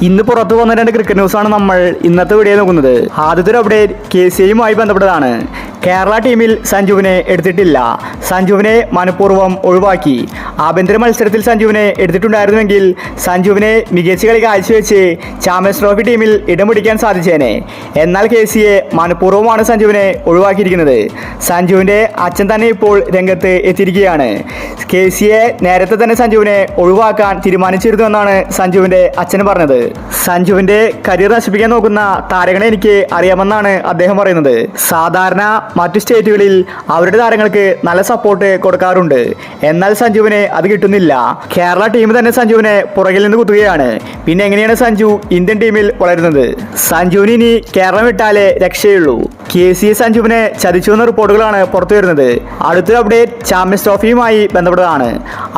ഇന്ന് പുറത്തു വന്ന രണ്ട് ക്രിക്കറ്റ് ന്യൂസാണ് നമ്മൾ ഇന്നത്തെ വീഡിയോ നോക്കുന്നത്. ആദ്യത്തെ ഒരു അപ്ഡേറ്റ് KCAയുമായി ബന്ധപ്പെട്ടതാണ്. കേരള ടീമിൽ സഞ്ജുവിനെ എടുത്തിട്ടില്ല. സഞ്ജുവിനെ മനഃപൂർവ്വം ഒഴിവാക്കി. ആഭ്യന്തര മത്സരത്തിൽ സഞ്ജുവിനെ എടുത്തിട്ടുണ്ടായിരുന്നുവെങ്കിൽ സഞ്ജുവിനെ മികച്ച കളി കാഴ്ചവെച്ച് ചാമ്പ്യൻസ് ട്രോഫി ടീമിൽ ഇടം പിടിക്കാൻ സാധിച്ചേനെ. എന്നാൽ KCA മനഃപൂർവ്വമാണ് സഞ്ജുവിനെ ഒഴിവാക്കിയിരിക്കുന്നത്. സഞ്ജുവിൻ്റെ അച്ഛൻ തന്നെ ഇപ്പോൾ രംഗത്ത് എത്തിയിരിക്കുകയാണ്. KCA നേരത്തെ തന്നെ സഞ്ജുവിനെ ഒഴിവാക്കാൻ തീരുമാനിച്ചിരുന്നുവെന്നാണ് സഞ്ജുവിൻ്റെ അച്ഛൻ പറഞ്ഞത്. സഞ്ജുവിൻ്റെ കരിയർ നശിപ്പിക്കാൻ നോക്കുന്ന താരങ്ങളെ എനിക്ക് അറിയാമെന്നാണ് അദ്ദേഹം പറയുന്നത്. സാധാരണ മറ്റു സ്റ്റേറ്റുകളിൽ അവരുടെ താരങ്ങൾക്ക് നല്ല സപ്പോർട്ട് കൊടുക്കാറുണ്ട്. എന്നാൽ സഞ്ജുവിന് അത് കിട്ടുന്നില്ല. കേരള ടീം തന്നെ സഞ്ജുവിനെ പുറകിൽ നിന്ന് കുത്തുകയാണ്. പിന്നെ എങ്ങനെയാണ് സഞ്ജു ഇന്ത്യൻ ടീമിൽ വളരുന്നത്? സഞ്ജുവിന് ഇനി കേരളം വിട്ടാലേ രക്ഷയുള്ളൂ. KCA സഞ്ജുവിനെ ചതിച്ചുവെന്ന റിപ്പോർട്ടുകളാണ് പുറത്തു വരുന്നത്. അടുത്തൊരു അപ്ഡേറ്റ് ചാമ്പ്യൻസ് ട്രോഫിയുമായി ബന്ധപ്പെട്ടതാണ്.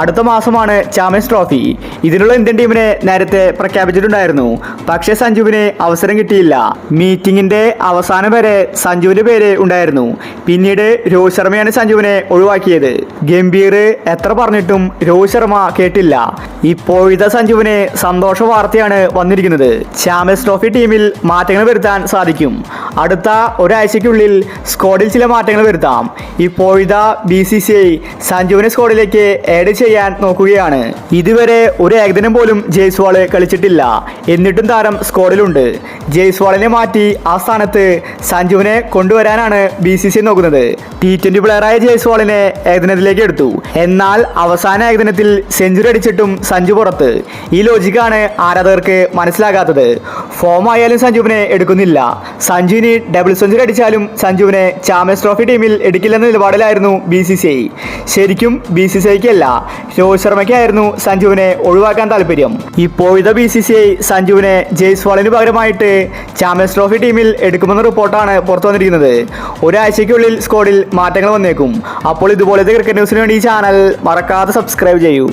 അടുത്ത മാസമാണ് ചാമ്പ്യൻസ് ട്രോഫി. ഇതിനുള്ള ഇന്ത്യൻ ടീമിനെ നേരത്തെ പ്രഖ്യാപിച്ചിട്ടുണ്ടായിരുന്നു. പക്ഷേ സഞ്ജുവിന് അവസരം കിട്ടിയില്ല. മീറ്റിംഗിന്റെ അവസാനം വരെ സഞ്ജുവിന്റെ പേര് ഉണ്ടായിരുന്നു. പിന്നീട് രോഹിത് ശർമ്മയാണ് സഞ്ജുവിനെ ഒഴിവാക്കിയത്. ഗംഭീർ എത്ര പറഞ്ഞിട്ടും രോഹിത് ശർമ്മ കേട്ടില്ല. ഇപ്പോഴത്തെ സഞ്ജുവിന് സന്തോഷ വാർത്തയാണ് വന്നിരിക്കുന്നത്. ചാമ്പ്യൻസ് ട്രോഫി ടീമിൽ മാറ്റങ്ങൾ വരുത്താൻ സാധിക്കും. അടുത്ത ഒരാഴ്ചയ്ക്കുള്ളിൽ സ്ക്വാഡിൽ ചില മാറ്റങ്ങൾ വരുത്താം. ഇപ്പോഴത്തെ BCCI സഞ്ജുവിനെ സ്ക്വാഡിലേക്ക് ആഡ് ചെയ്യാൻ നോക്കുകയാണ്. ഇതുവരെ ഒരു ഏകദിനം പോലും ജയ്സ്വാൾ കളിച്ചിട്ടില്ല. എന്നിട്ടും താരം സ്ക്വാഡിലുണ്ട്. ജയ്സ്വാളിനെ മാറ്റി ആ സ്ഥാനത്ത് സഞ്ജുവിനെ കൊണ്ടുവരാനാണ് BCCI നോക്കുന്നത്. T20 പ്ലെയറായ ജയ്സ്വാളിനെ ഏകദിനത്തിലേക്ക് എടുത്തു. എന്നാൽ അവസാന ഏകദിനത്തിൽ സെഞ്ചുറി അടിച്ചിട്ടും സഞ്ജു പുറത്ത്. ഈ ലോജിക്കാണ് ആരാധകർക്ക് മനസ്സിലാകാത്തത്. ഫോം ആയാലും സഞ്ജുവിനെ എടുക്കുന്നില്ല. സഞ്ജുവിന് ഡബിൾ സെഞ്ചുറി അടിച്ചാലും സഞ്ജുവിനെ ചാമ്പ്യൻസ് ട്രോഫി ടീമിൽ എടുക്കില്ലെന്ന നിലപാടിലായിരുന്നു BCCI. ശരിക്കും BCCIക്ക് അല്ല, രോഹിത് ശർമ്മയ്ക്കായിരുന്നു സഞ്ജുവിനെ ഒഴിവാക്കാൻ താല്പര്യം. ഇപ്പോഴത്തെ BCCI സഞ്ജുവിനെ ജയ്സ്വാളിന് പകരമായിട്ട് ചാമ്പ്യൻസ് ട്രോഫി ടീമിൽ എടുക്കുമെന്ന റിപ്പോർട്ടാണ് പുറത്തു വന്നിരിക്കുന്നത്. ഒരാഴ്ചയ്ക്കുള്ളിൽ സ്ക്വാഡിൽ മാറ്റങ്ങൾ വന്നേക്കും. അപ്പോൾ ഇതുപോലത്തെ ക്രിക്കറ്റ് ന്യൂസിന് വേണ്ടി ഈ ചാനൽ മറക്കാതെ സബ്സ്ക്രൈബ് ചെയ്യൂ.